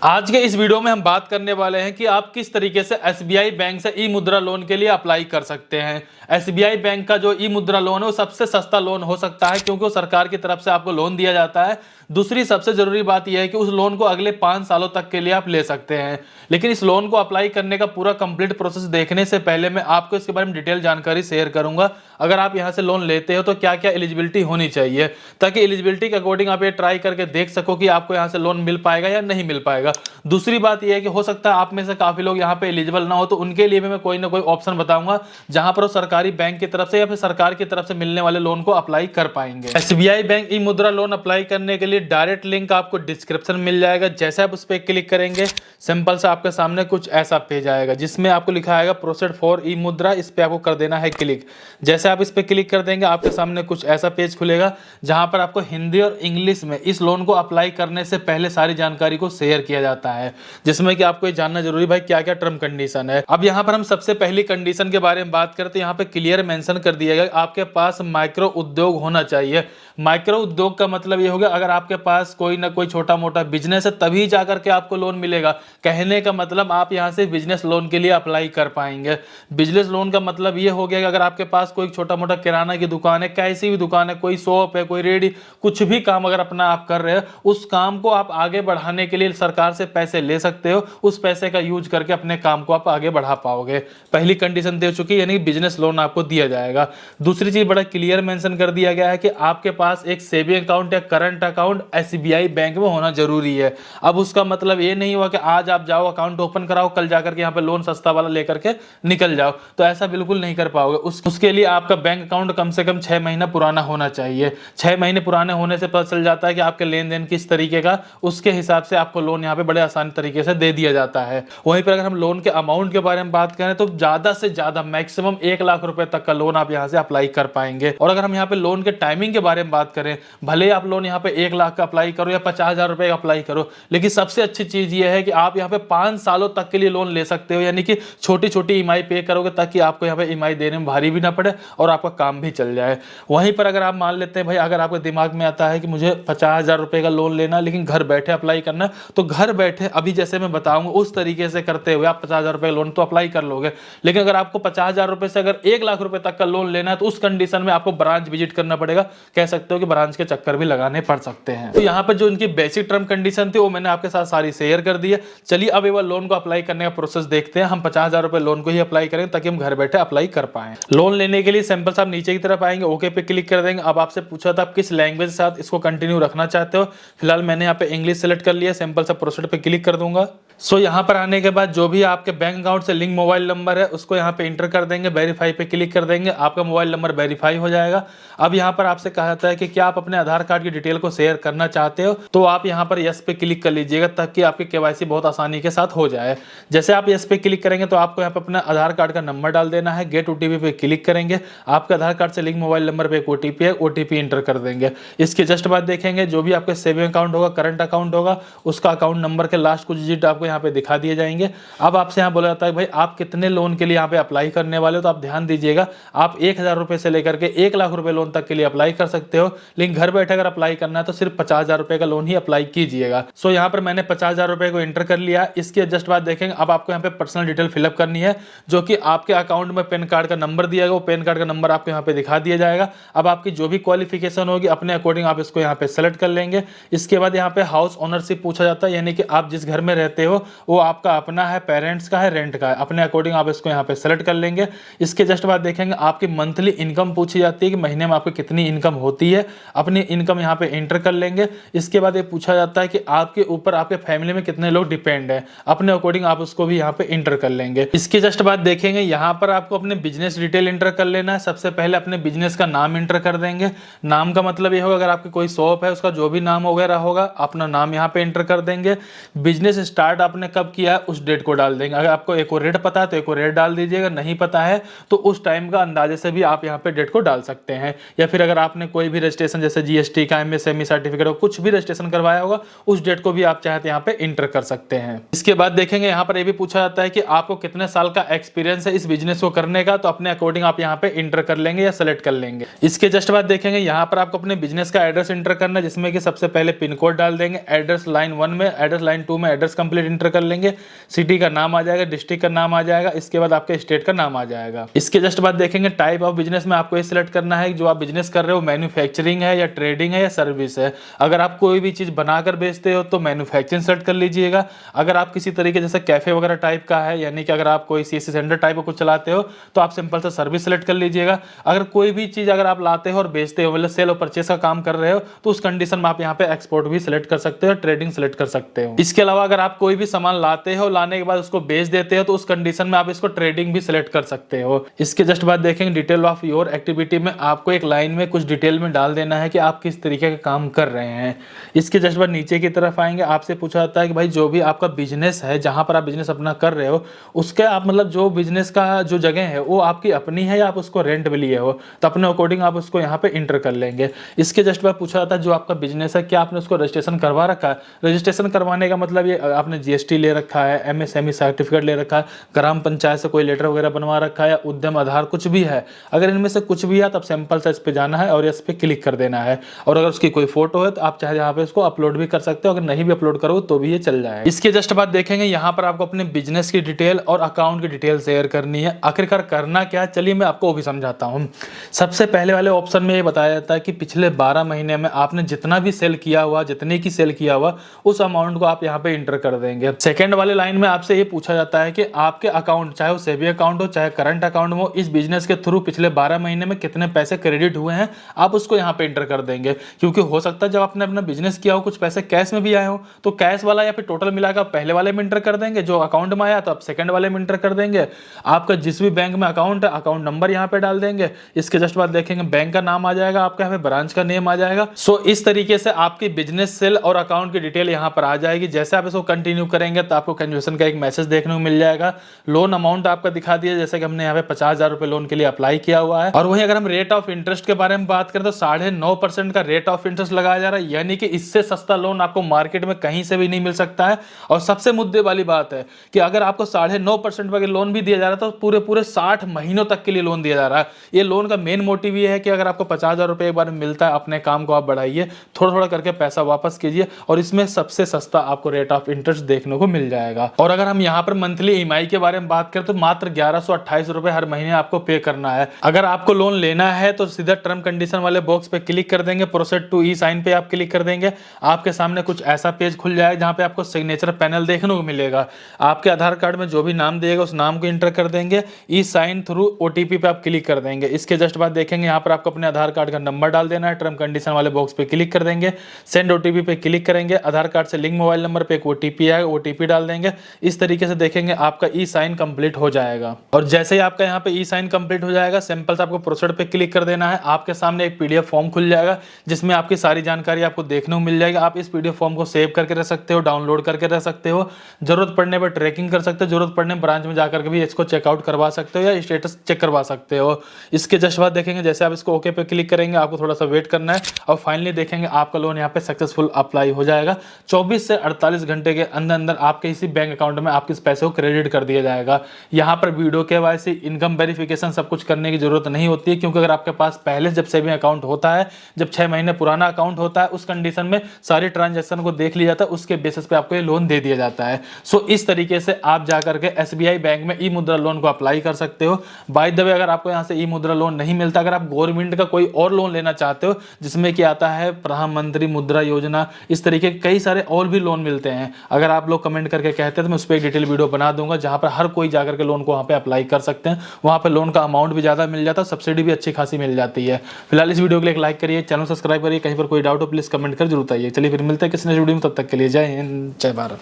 आज के इस वीडियो में हम बात करने वाले हैं कि आप किस तरीके से एसबीआई बैंक से ई मुद्रा लोन के लिए अप्लाई कर सकते हैं। एसबीआई बैंक का जो ई मुद्रा लोन है वो सबसे सस्ता लोन हो सकता है क्योंकि वो सरकार की तरफ से आपको लोन दिया जाता है। दूसरी सबसे जरूरी बात यह है कि उस लोन को अगले 5 सालों तक के लिए आप ले सकते हैं। लेकिन इस लोन को अप्लाई करने का पूरा कंप्लीट प्रोसेस देखने से पहले मैं आपको इसके बारे में डिटेल जानकारी शेयर करूंगा। अगर आप यहां से लोन लेते हो तो क्या क्या एलिजिबिलिटी होनी चाहिए, ताकि एलिजिबिलिटी के अकॉर्डिंग आप ये ट्राई करके देख सको कि आपको यहां से लोन मिल पाएगा या नहीं मिल पाएगा। दूसरी बात यह है कि हो सकता है आप में से काफी लोग यहाँ पे एलिजिबल ना हो, तो उनके लिए भी मैं कोई ना कोई ऑप्शन बताऊंगा जहां पर वो सरकारी बैंक की तरफ से या फिर सरकार की तरफ से मिलने वाले लोन को अप्लाई कर पाएंगे। एसबीआई बैंक ई मुद्रा लोन अप्लाई करने के लिए डायरेक्ट लिंक आपको डिस्क्रिप्शन में मिल जाएगा। जैसे आप उस पर क्लिक करेंगे सिंपल से आपके सामने कुछ ऐसा पेज आएगा जिसमें आपको लिखा आएगा प्रोसीड फॉर ई मुद्रा। इस पे आपको कर देना है क्लिक। जैसे आप इस पे क्लिक कर देंगे आपके सामने कुछ ऐसा पेज खुलेगा जहां पर आपको हिंदी और इंग्लिश में इस लोन को अप्लाई करने से पहले सारी जानकारी को शेयर किया जाता है, जिसमें कि आपको ये जानना जरूरी भाई क्या क्या टर्म कंडीशन है। अब यहाँ पर हम सबसे पहली कंडीशन के बारे में बात करते हैं तो यहाँ पे क्लियर मेंशन कर दिया गया आपके पास माइक्रो उद्योग होना चाहिए। माइक्रो उद्योग का मतलब ये होगा अगर आपके पास कोई ना कोई छोटा मोटा बिजनेस है तभी जाकर के आपको लोन मिलेगा। कहने का मतलब आप यहाँ से बिजनेस लोन के लिए अप्लाई कर पाएंगे। बिजनेस लोन का मतलब ये हो गया कि अगर आपके पास कोई छोटा मोटा किराना की दुकान है, कैसी भी दुकान है, कोई शॉप है, कोई रेडी, कुछ भी काम अगर अपना आप कर रहे हो, उस काम को आप आगे बढ़ाने के लिए सरकार से पैसे ले सकते हो। उस पैसे का यूज करके अपने काम को आप आगे बढ़ा पाओगे। पहली कंडीशन दे चुकी है, यानी बिजनेस लोन आपको दिया जाएगा। दूसरी चीज बड़ा क्लियर मेंशन कर दिया गया है कि आपके पास एक सेविंग अकाउंट या करंट अकाउंट एसबीआई बैंक में होना जरूरी है। अब उसका मतलब ये नहीं हुआ कि आज आप जाओ अकाउंट ओपन कराओ, कल जाकर के यहाँ पे लोन सस्ता वाला लेकर के निकल जाओ, तो ऐसा बिल्कुल नहीं कर पाओगे। उसके लिए आपका बैंक अकाउंट कम से कम 6 महीना पुराना होना चाहिए। 6 महीने पुराने होने से पता चल जाता है कि आपके लेन देन किस तरीके का, उसके हिसाब से आपको लोन यहाँ पे बड़े आसान तरीके से दे दिया जाता है। वहीं पर अगर हम लोन के अमाउंट के बारे में बात करें तो ज्यादा से ज्यादा मैक्सिमम 1 लाख रुपए तक का लोन आप यहाँ से अप्लाई कर पाएंगे। और अगर हम यहाँ पे लोन के टाइमिंग के बारे में बात करें, भले आप लोन यहाँ पे 1 लाख का अप्लाई करो या 50,000 रुपए का अप्लाई करो, लेकिन सबसे अच्छी चीज ये है कि आप यहाँ पे 5 सालों तक के लिए लोन ले सकते हो। यानी कि छोटी छोटी ईएमआई पे करोगे ताकि आपको यहाँ पे ईएमआई देने में भारी भी ना पड़े और आपका काम भी चल जाए। वहीं पर अगर आप मान लेते हैं भाई, अगर आपके दिमाग में आता है कि मुझे 50,000 रुपए का लोन लेना लेकिन घर बैठे अप्लाई करना, तो घर बैठे अभी जैसे मैं बताऊंगा उस तरीके से करते हुए आप 50,000 रुपए लोन तो अप्लाई कर लोगे। लेकिन अगर आपको 50,000 रुपए से अगर 1 लाख रुपए तक का लोन लेना है तो उस कंडीशन में आपको ब्रांच विजिट करना पड़ेगा। कह सकते हो कि ब्रांच के चक्कर भी लगाने पड़ सकते हैं। तो यहाँ पर जो इनकी बेसिक टर्म कंडीशन थी वो मैंने आपके साथ सारी शेयर कर दी है। चलिए अब एक लोन को अप्लाई करने का प्रोसेस देखते हैं। हम 50,000 रुपए लोन को ही अप्लाई करेंगे ताकि हम घर बैठे अप्लाई कर पाए। लोन लेने के लिए सिंपल साहब नीचे की तरफ आएंगे, ओके पे क्लिक कर देंगे। अब आपसे पूछा था आप किस लैंग्वेज के साथ इसको कंटिन्यू रखना चाहते हो। फिलहाल मैंने यहाँ पे इंग्लिश सेलेक्ट कर लिया, सिंपल सा प्रोसीड पे क्लिक कर दूंगा। सो यहाँ पर आने के बाद जो भी आपके बैंक अकाउंट से लिंक मोबाइल नंबर है उसको यहाँ पे इंटर कर देंगे, वेरीफाई पे क्लिक कर देंगे, आपका मोबाइल नंबर वेरीफाई हो जाएगा। अब यहाँ पर आपसे कहा जाता है कि क्या आप अपने आधार कार्ड की डिटेल को शेयर करना चाहते हो, तो आप यहाँ पर यस पे क्लिक कर लीजिएगा ताकि आपकी केवाईसी बहुत आसानी के साथ हो जाए। जैसे आप यस पे क्लिक करेंगे तो आपको यहाँ पे अपना आधार कार्ड का नंबर डाल देना है। गेट ओटीपी पे क्लिक करेंगे, आपके आधार कार्ड से लिंक मोबाइल नंबर पे एक ओटीपी है, ओटीपी इंटर कर देंगे। इसके जस्ट बाद देखेंगे जो भी आपके सेविंग अकाउंट होगा, करंट अकाउंट होगा, उसका अकाउंट नंबर के लास्ट कुछ डिजिट आपको यहाँ पे दिखा दिए जाएंगे। अब आपसे यहाँ बोला जाता है भाई आप कितने लोन के लिए यहाँ पे अप्लाई करने वाले हो, तो आप ध्यान दीजिएगा आप 1,000 रुपए से लेकर के 1 लाख रुपए लोन तक के लिए अप्लाई कर सकते हो। लेकिन घर बैठे अगर अप्लाई करना है तो सिर्फ 50,000 रुपए का लोन ही अप्लाई कीजिएगा। सो यहाँ पर मैंने 50,000 रुपए को एंटर कर लिया। इसके जस्ट बाद देखेंगे अब आपको यहाँ पे पर्सनल डिटेल फिलअप करनी है, जो कि आपके अकाउंट में पैन कार्ड का नंबर दिया गया, वो पैन कार्ड का नंबर आपको यहाँ पे दिखा दिया जाएगा। अब आपकी जो भी क्वालिफिकेशन होगी अपने अकॉर्डिंग आप इसको यहाँ पे सेलेक्ट कर लेंगे। इसके बाद यहाँ पे हाउस ओनरशिप पूछा जाता है, यानी कि आप जिस घर में रहते हो वो आपका अपना है, पेरेंट्स का है, रेंट का है, अपने अकॉर्डिंग आप इसको यहाँ पे सेलेक्ट कर लेंगे। इसके जस्ट बाद देखेंगे आपकी मंथली इनकम पूछी जाती है कि महीने में आपकी कितनी इनकम होती है, अपनी इनकम यहाँ पे एंटर कर लेंगे। इसके बाद ये पूछा जाता है कि आपके ऊपर आपके फैमिली में कितने लोग डिपेंड है, अपने अकॉर्डिंग आप उसको भी यहाँ पे एंटर कर लेंगे। इसके जस्ट बाद देखेंगे यहाँ पर आपको अपने बिजनेस डिटेल एंटर कर लेना है। सबसे पहले अपने बिजनेस का नाम एंटर कर देंगे। नाम का मतलब ये होगा अगर आपकी कोई शॉप है उसका जो भी नाम वगैरह होगा अपना नाम यहाँ पे एंटर कर देंगे। बिजनेस स्टार्ट आपने कब किया है उस डेट को डाल देंगे। अगर आपको एक्यूरेट पता है तो एक्यूरेट डाल दीजिएगा, नहीं पता है तो उस टाइम का अंदाजे से भी आप यहाँ पे डेट को डाल सकते हैं। या फिर अगर आपने कोई भी रजिस्ट्रेशन जैसे जीएसटी का, एमएसएमई सर्टिफिकेट, कुछ भी रजिस्ट्रेशन करवाया होगा उस डेट को भी आप चाहे तो यहाँ पे इंटर कर सकते हैं। इसके बाद देखेंगे यहाँ पर ये भी पूछा जाता है कि आपको कितने साल का एक्सपीरियंस है इस बिजनेस को करने का, तो अपने अकॉर्डिंग आप यहाँ पे इंटर कर लेंगे या सेलेक्ट कर लेंगे। इसके जस्ट बाद देखेंगे यहाँ पर आपको अपने बिजनेस का एड्रेस इंटर करना है, जिसमें कि सबसे पहले पिन कोड डाल देंगे। एड्रेस लाइन 1 में एड्रेस लाइन 2 में एड्रेस कंप्लीट इंटर कर लेंगे, सिटी का नाम आ जाएगा, डिस्ट्रिक्ट का नाम आ जाएगा, इसके बाद आपके स्टेट का नाम आ जाएगा। इसके जस्ट बाद देखेंगे टाइप ऑफ बिजनेस में आपको ये सिलेक्ट करना है जो आप बिजनेस कर रहे हो, मैन्युफैक्चरिंग है या ट्रेडिंग है या सर्विस है। अगर आप कोई भी चीज बनाकर बेचते हो तो मैन्युफैक्चरिंग सेलेक्ट कर लीजिएगा। अगर आप किसी तरीके जैसे कैफे वगैरह टाइप का है, यानी कि अगर आप कोई सीएससी सेंटर टाइप का कुछ चलाते हो तो आप सिंपल सा सर्विस सेलेक्ट कर लीजिएगा। अगर कोई भी चीज अगर आप लाते हो और बेचते हो, मतलब सेल और परचेस का काम कर रहे हो, तो उस कंडीशन में आप यहाँ पे एक्सपोर्ट भी सिलेक्ट कर सकते हो, ट्रेडिंग सिलेक्ट कर सकते हो। इसके अलावा अगर आप कोई भी सामान लाते हो, लाने के बाद उसको बेच देते हो, तो उस कंडीशन में आप इसको ट्रेडिंग भी सिलेक्ट कर सकते हो। इसके जस्ट बाद देखेंगे डिटेल ऑफ योर एक्टिविटी में आपको एक लाइन में कुछ डिटेल में डाल देना है कि आप किस तरीके का काम कर रहे हैं। इसके जस्ट बाद नीचे की तरफ आएंगे, आपसे पूछा जाता है कि भाई जो भी आपका बिजनेस है, जहां पर आप बिजनेस अपना कर रहे हो, उसके आप मतलब जो बिजनेस का जो जगह है वो आपकी अपनी है या आप उसको रेंट में लिए हो, तो अपने अकॉर्डिंग आप उसको यहाँ पे इंटर कर लेंगे। इसके जस्ट बाद पूछा जाता है जो आपका बिजनेस है क्या आपने उसको रजिस्ट्रेशन करवा रखा है। रजिस्ट्रेशन करवाने का मतलब ये आपने जीएसटी ले रखा है, एमएसएमई सर्टिफिकेट ले रखा है, ग्राम पंचायत से कोई लेटर वगैरह बनवा रखा है, या उद्यम आधार कुछ भी है। अगर इनमें से कुछ भी है तब सिंपल सा इस पे जाना है और इस पे क्लिक कर देना है। और अगर उसकी कोई फोटो है तो आप चाहे यहाँ पे इसको अपलोड भी कर सकते हो, अगर नहीं भी अपलोड करो तो भी ये चल जाएगा। इसके जस्ट बाद देखेंगे यहाँ पर आपको अपने बिजनेस की डिटेल और अकाउंट की डिटेल शेयर करनी है। आखिरकार करना क्या है, चलिए मैं आपको वो भी समझाता हूँ। सबसे पहले वाले ऑप्शन में ये बताया जाता है कि पिछले 12 महीने में आपने जितना भी सेल किया हुआ, जितने की सेल किया हुआ, उस अमाउंट को आप यहाँ पे इंटर कर देंगे। सेकंड वाले लाइन में आपसे ये पूछा जाता है कि आपके अकाउंट, चाहे वो सेविंग अकाउंट हो चाहे करंट अकाउंट हो, इस बिजनेस के थ्रू पिछले 12 महीने में कितने पैसे क्रेडिट हुए हैं, आप उसको यहाँ पे इंटर कर देंगे। क्योंकि हो सकता है जब आपने अपना बिजनेस किया हो कुछ पैसे कैश में भी आए हो, तो कैश वाला या फिर टोटल मिलाकर पहले वाले में इंटर कर देंगे, जो अकाउंट में आया तो आप सेकंड वाले में इंटर कर देंगे। आपका जिस भी बैंक में अकाउंट है, अकाउंट नंबर यहाँ पे डाल देंगे। इसके जस्ट बाद देखेंगे बैंक का नाम आ जाएगा, आपका यहाँ पे ब्रांच का नेम आ जाएगा। सो इस तरीके से आपकी बिजनेस सेल और अकाउंट की डिटेल यहाँ पर आ जाएगी। जैसे आप इसको कंटिन्यू करेंगे तो आपको कंजूसन का एक मैसेज देखने को मिल जाएगा। लोन अमाउंट आपका दिखा दिया, जैसे कि हमने यहाँ पे 50,000 रुपए लोन के लिए अप्लाई किया हुआ है। और वहीं अगर हम रेट ऑफ इंटरेस्ट के बारे में बात करें तो 9.5% का रेट ऑफ इंटरेस्ट लगाया जा रहा है, यानी कि इससे सस्ता लोन आपको मार्केट में कहीं से भी नहीं मिल सकता है। और सबसे मुद्दे वाली बात है कि अगर आपको 9.5% का लोन भी दिया जा रहा है तो पूरे 60 महीनों तक के लिए लोन दिया जा रहा है। ये लोन का मेन मोटिव ये है कि अगर आपको 50,000 रुपए एक बार मिलता है, अपने काम को आप बढ़ाइए, थोड़ा थोड़ा करके पैसा वापस कीजिए, और इसमें सबसे सस्ता आपको रेट ऑफ इंटरेस्ट देखने को मिल जाएगा। और अगर हम यहाँ पर मंथली ईएमआई के बारे में बात करें तो मात्र 1128 रुपए हर महीने आपको पे करना है। अगर आपको लोन लेना है तो सीधा टर्म कंडीशन वाले बॉक्स पे क्लिक कर देंगे, प्रोसीड टू ई साइन पे आप क्लिक कर देंगे। आपके सामने कुछ ऐसा पेज खुल जाएगा जहां पे आपको सिग्नेचर पैनल देखने को मिलेगा। आपके आधार कार्ड में जो भी नाम दिएगा उस नाम को इंटर कर देंगे, ई साइन थ्रू ओटीपी पे आप क्लिक कर देंगे। इसके जस्ट बाद देखेंगे यहाँ पर आपको अपने आधार कार्ड का नंबर डाल देना है, टर्म कंडीशन वाले बॉक्स पे क्लिक कर देंगे, सेंड ओटीपी पे क्लिक करेंगे, आधार कार्ड से लिंक मोबाइल नंबर पे एक ओटीपी आएगा, ओटीपी डाल देंगे। इस तरीके से देखेंगे आपका ई साइन कंप्लीट हो जाएगा। और जैसे ही आपका यहाँ पे ई साइन कंप्लीट हो जाएगा, सिंपल से आपको प्रोसीड पे क्लिक कर देना है। आपके सामने एक पीडीएफ फॉर्म खुल जाएगा जिसमें आपकी सारी जानकारी आपको देखने को मिल जाएगी। आप इस पीडीएफ फॉर्म को सेव करके रख सकते हो, डाउनलोड करके रख सकते हो, जरूरत पड़ने पर ट्रैकिंग कर सकते हो, जरूरत पड़ने ब्रांच में जाकर के भी इसको चेकआउट करवा सकते हो या स्टेटस चेक करवा सकते हो। इसके जस्ट बाद देखेंगे जैसे आप इसको ओके पे क्लिक करेंगे, आपको थोड़ा सा वेट करना है और फाइनली देखेंगे आपका लोन यहाँ पे सक्सेसफुल अप्लाई हो जाएगा। 24 से 48 घंटे के अंदर अंदर आपके इसी बैंक अकाउंट में आपके इस पैसे को क्रेडिट कर दिया जाएगा। यहाँ पर वीडियो केवाईसी, इनकम वेरिफिकेशन सब कुछ करने की जरूरत नहीं होती है, क्योंकि अगर आपके पास पहले जब सेविंग अकाउंट होता है, जब 6 महीने पुराना अकाउंट होता है, उस कंडीशन में सारी ट्रांजैक्शन को देख लिया जाता है, उसके बेसिस पे आपको ये लोन दे दिया जाता है। सो इस तरीके से आप जाकर के एसबीआई बैंक में ई मुद्रा लोन को अप्लाई कर सकते हो। बाय द वे अगर आपको यहाँ से ई मुद्रा लोन नहीं मिलता, अगर आप गवर्नमेंट का कोई और लोन लेना चाहते हो जिसमें कि आता है प्रधानमंत्री मुद्रा योजना, इस तरीके के कई सारे और भी लोन मिलते हैं, अगर आप लोग कमेंट करके कहते हैं तो मैं उस पर एक डिटेल वीडियो बना दूंगा जहां पर हर कोई जाकर के लोन को वहां पे अप्लाई कर सकते हैं। वहां पे लोन का अमाउंट भी ज्यादा मिल जाता है, सब्सिडी भी अच्छी खासी मिल जाती है। फिलहाल इस वीडियो के लिए एक लाइक करिए, चैनल सब्सक्राइब करिए, कहीं पर कोई डाउट हो प्लीज कमेंट कर जरूर आइए। चलिए फिर मिलते हैं किसी नेक्स्ट वीडियो में, तब तक के लिए जय हिंद, जय भारत।